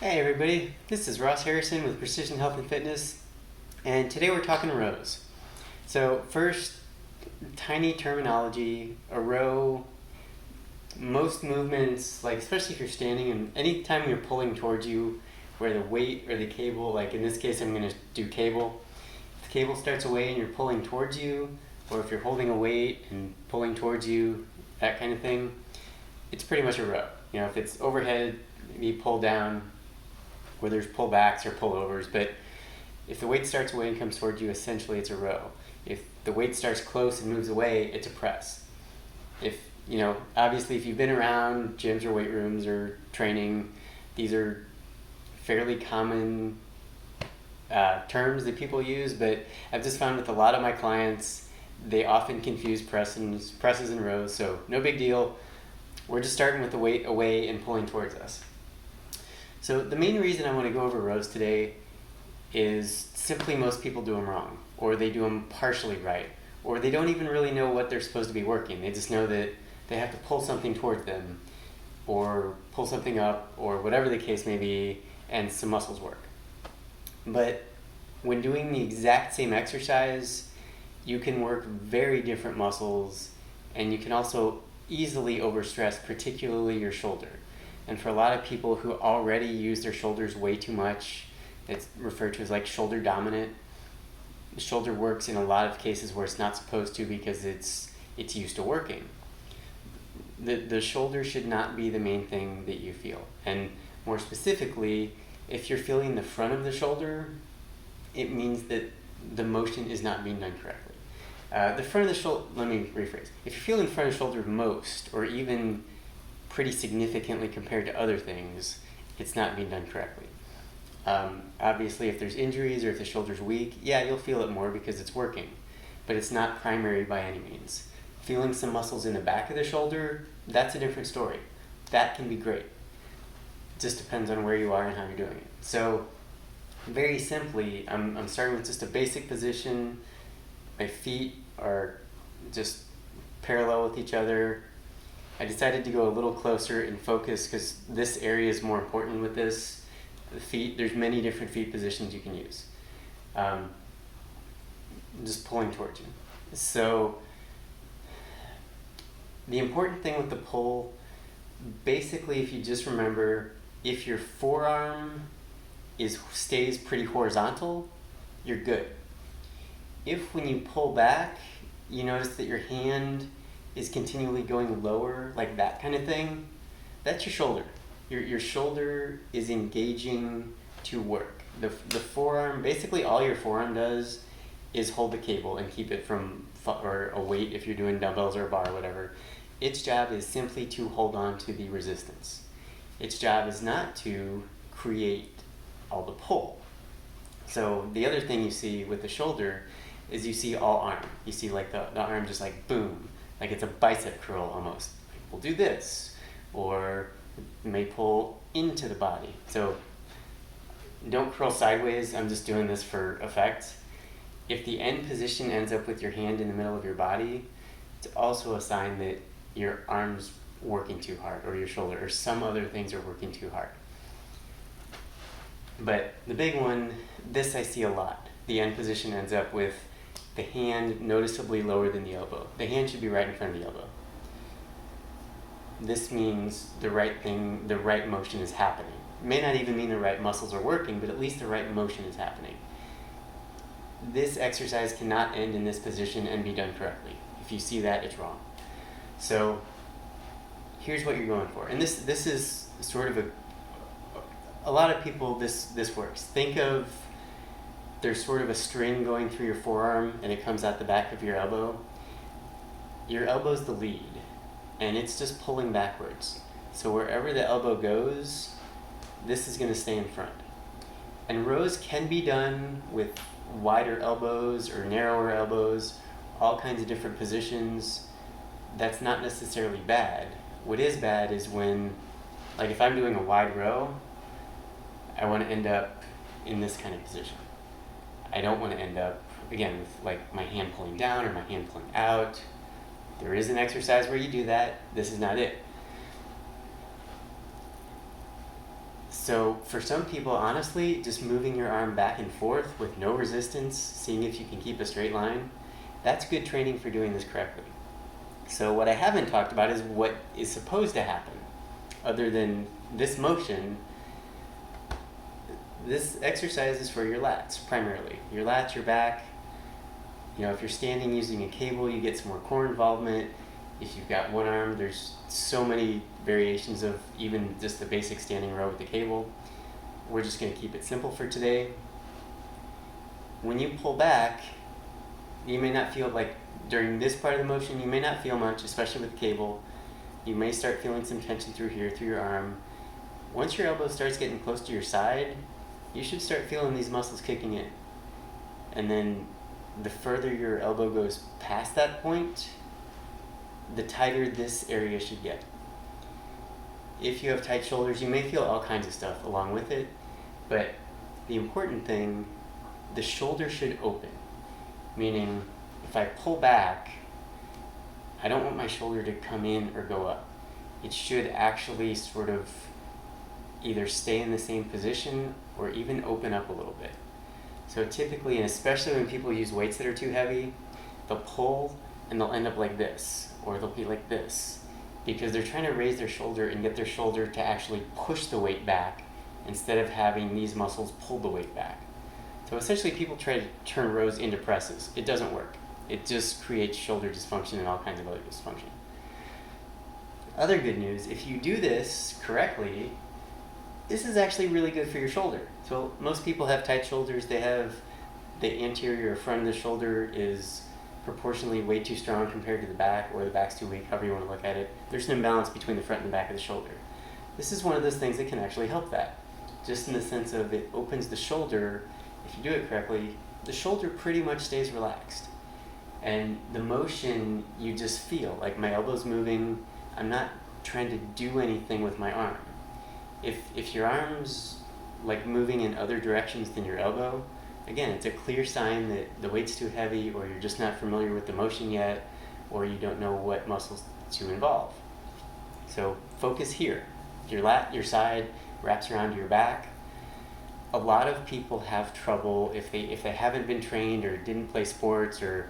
Hey everybody, this is Ross Harrison with Precision Health and Fitness, and today we're talking rows. So first, tiny terminology, a row, most movements, like especially if you're standing and anytime you're pulling towards you where the weight or the cable, like in this case I'm going to do cable, if the cable starts away and you're pulling towards you, or if you're holding a weight and pulling towards you, that kind of thing, it's pretty much a row. You know, if it's overhead, maybe pull down, where there's pullbacks or pullovers, but if the weight starts away and comes towards you, essentially it's a row. If the weight starts close and moves away, it's a press. Obviously if you've been around gyms or weight rooms or training, these are fairly common terms that people use, but I've just found with a lot of my clients, they often confuse presses and rows, so no big deal. We're just starting with the weight away and pulling towards us. So the main reason I want to go over rows today is simply most people do them wrong, or they do them partially right, or they don't even really know what they're supposed to be working. They just know that they have to pull something towards them, or pull something up, or whatever the case may be, and some muscles work. But when doing the exact same exercise, you can work very different muscles, and you can also easily overstress, particularly your shoulder. And for a lot of people who already use their shoulders way too much, it's referred to as like shoulder dominant. The shoulder works in a lot of cases where it's not supposed to because it's used to working. The shoulder should not be the main thing that you feel. And more specifically, if you're feeling the front of the shoulder, it means that the motion is not being done correctly. The front of the shoulder, let me rephrase. If you're feeling front of the shoulder most, or even pretty significantly compared to other things, it's not being done correctly. Obviously, if there's injuries or if the shoulder's weak, yeah, you'll feel it more because it's working, but it's not primary by any means. Feeling some muscles in the back of the shoulder, that's a different story. That can be great. It just depends on where you are and how you're doing it. So, very simply, I'm starting with just a basic position. My feet are just parallel with each other. I decided to go a little closer and focus because this area is more important with this. The feet, there's many different feet positions you can use. Just pulling towards you. So the important thing with the pull, basically if you just remember, if your forearm stays pretty horizontal, you're good. If when you pull back, you notice that your hand is continually going lower, like that kind of thing, that's your shoulder. Your shoulder is engaging to work. The forearm, basically all your forearm does is hold the cable and keep it from, or a weight if you're doing dumbbells or a bar or whatever. Its job is simply to hold on to the resistance. Its job is not to create all the pull. So the other thing you see with the shoulder is you see all arm. You see like the arm just like boom. Like it's a bicep curl almost. We'll do this, or you may pull into the body. So don't curl sideways, I'm just doing this for effect. If the end position ends up with your hand in the middle of your body, it's also a sign that your arm's working too hard, or your shoulder, or some other things are working too hard. But the big one, this I see a lot. The end position ends up with the hand noticeably lower than the elbow. The hand should be right in front of the elbow. This means the right motion is happening. It may not even mean the right muscles are working, but at least the right motion is happening. This exercise cannot end in this position and be done correctly. If you see that, it's wrong. So here's what you're going for. And this is sort of a lot of people, this works. Think of there's sort of a string going through your forearm and it comes out the back of your elbow. Your elbow's the lead and it's just pulling backwards. So wherever the elbow goes, this is going to stay in front. And rows can be done with wider elbows or narrower elbows, all kinds of different positions. That's not necessarily bad. What is bad is when, like if I'm doing a wide row, I want to end up in this kind of position. I don't want to end up, again, with like my hand pulling down or my hand pulling out. There is an exercise where you do that. This is not it. So for some people, honestly, just moving your arm back and forth with no resistance, seeing if you can keep a straight line, that's good training for doing this correctly. So what I haven't talked about is what is supposed to happen. Other than this motion, this exercise is for your lats primarily. Your lats, your back. You know, if you're standing using a cable, you get some more core involvement. If you've got one arm, there's so many variations of even just the basic standing row with the cable. We're just going to keep it simple for today. When you pull back, you may not feel like during this part of the motion, you may not feel much, especially with the cable. You may start feeling some tension through here, through your arm. Once your elbow starts getting close to your side, you should start feeling these muscles kicking in. And then the further your elbow goes past that point, the tighter this area should get. If you have tight shoulders, you may feel all kinds of stuff along with it, but the important thing, the shoulder should open. Meaning, if I pull back, I don't want my shoulder to come in or go up. It should actually sort of either stay in the same position or even open up a little bit. So typically, and especially when people use weights that are too heavy, they'll pull and they'll end up like this, or they'll be like this, because they're trying to raise their shoulder and get their shoulder to actually push the weight back instead of having these muscles pull the weight back. So essentially people try to turn rows into presses. It doesn't work. It just creates shoulder dysfunction and all kinds of other dysfunction. Other good news, if you do this correctly, this is actually really good for your shoulder. So most people have tight shoulders. They have the anterior or front of the shoulder is proportionally way too strong compared to the back, or the back's too weak, however you want to look at it. There's an imbalance between the front and the back of the shoulder. This is one of those things that can actually help that, just in the sense of it opens the shoulder. If you do it correctly, the shoulder pretty much stays relaxed. And the motion, you just feel like my elbow's moving. I'm not trying to do anything with my arm. If your arm's like moving in other directions than your elbow, again, it's a clear sign that the weight's too heavy, or you're just not familiar with the motion yet, or you don't know what muscles to involve. So focus here. Your lat, your side wraps around your back. A lot of people have trouble if they haven't been trained or didn't play sports or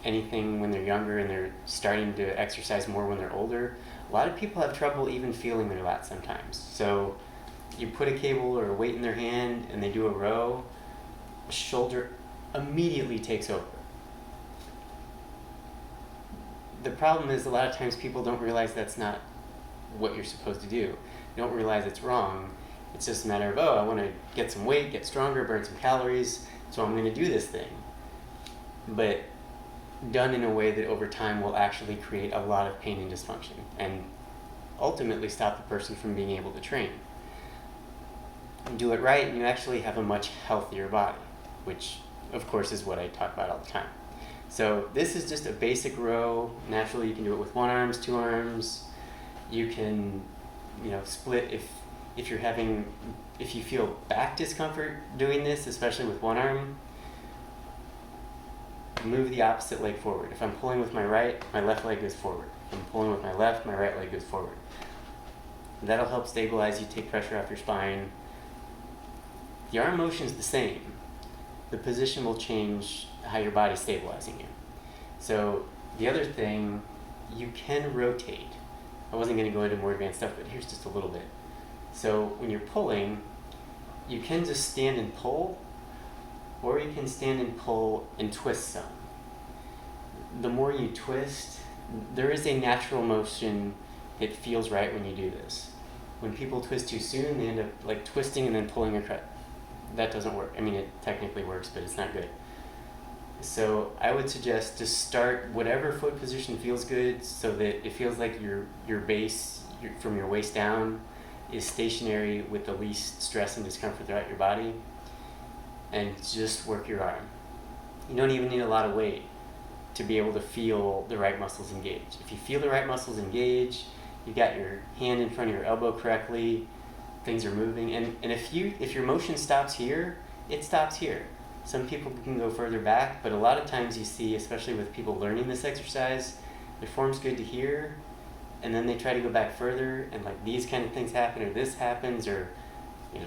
anything when they're younger and they're starting to exercise more when they're older. A lot of people have trouble even feeling their lats sometimes. So you put a cable or a weight in their hand and they do a row, shoulder immediately takes over. The problem is a lot of times people don't realize that's not what you're supposed to do. They don't realize it's wrong. It's just a matter of, oh, I want to get some weight, get stronger, burn some calories, so I'm going to do this thing. But done in a way that over time will actually create a lot of pain and dysfunction and ultimately stop the person from being able to train. And do it right and you actually have a much healthier body, which of course is what I talk about all the time. So this is just a basic row. Naturally you can do it with one arm, two arms. You can, split if you feel back discomfort doing this, especially with one arm. Move the opposite leg forward. If I'm pulling with my right, my left leg goes forward. If I'm pulling with my left, my right leg goes forward. That'll help stabilize you, take pressure off your spine. The arm motion is the same. The position will change how your body's stabilizing you. So the other thing, you can rotate. I wasn't going to go into more advanced stuff, but here's just a little bit. So when you're pulling, you can just stand and pull, or you can stand and pull and twist some. The more you twist, there is a natural motion that feels right when you do this. When people twist too soon, they end up like twisting and then pulling across. That doesn't work. I mean, it technically works, but it's not good. So I would suggest to start whatever foot position feels good, so that it feels like your base from your waist down is stationary with the least stress and discomfort throughout your body, and just work your arm. You don't even need a lot of weight to be able to feel the right muscles engage. If you feel the right muscles engage, you got your hand in front of your elbow correctly, things are moving, and if your motion stops here, it stops here. Some people can go further back, but a lot of times you see, especially with people learning this exercise, their form's good to here, and then they try to go back further, and like these kind of things happen, or this happens, or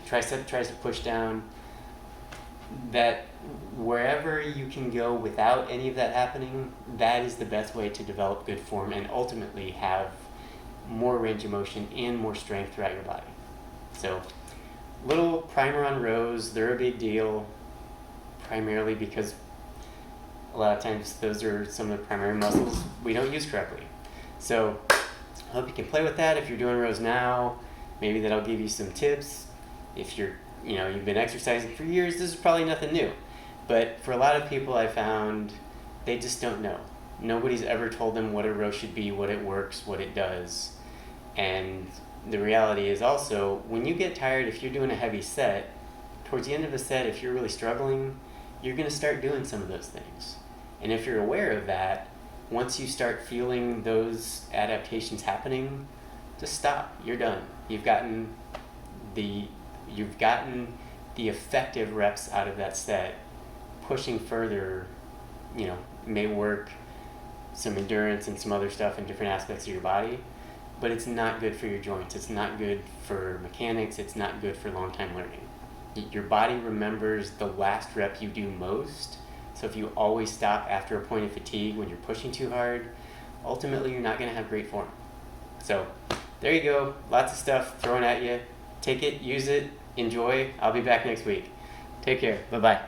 tricep tries to push down, that wherever you can go without any of that happening, that is the best way to develop good form and ultimately have more range of motion and more strength throughout your body. So, little primer on rows, they're a big deal, primarily because a lot of times those are some of the primary muscles we don't use correctly. So, I hope you can play with that. If you're doing rows now, maybe that'll give you some tips. If you've been exercising for years, this is probably nothing new. But for a lot of people, I found they just don't know. Nobody's ever told them what a row should be, what it works, what it does. And the reality is also, when you get tired, if you're doing a heavy set, towards the end of a set, if you're really struggling, you're going to start doing some of those things. And if you're aware of that, once you start feeling those adaptations happening, just stop. You're done. You've gotten the effective reps out of that set. Pushing further, may work some endurance and some other stuff in different aspects of your body, but it's not good for your joints. It's not good for mechanics. It's not good for long-time learning. Your body remembers the last rep you do most. So if you always stop after a point of fatigue when you're pushing too hard, ultimately you're not going to have great form. So there you go. Lots of stuff thrown at you. Take it, use it, enjoy. I'll be back next week. Take care. Bye-bye.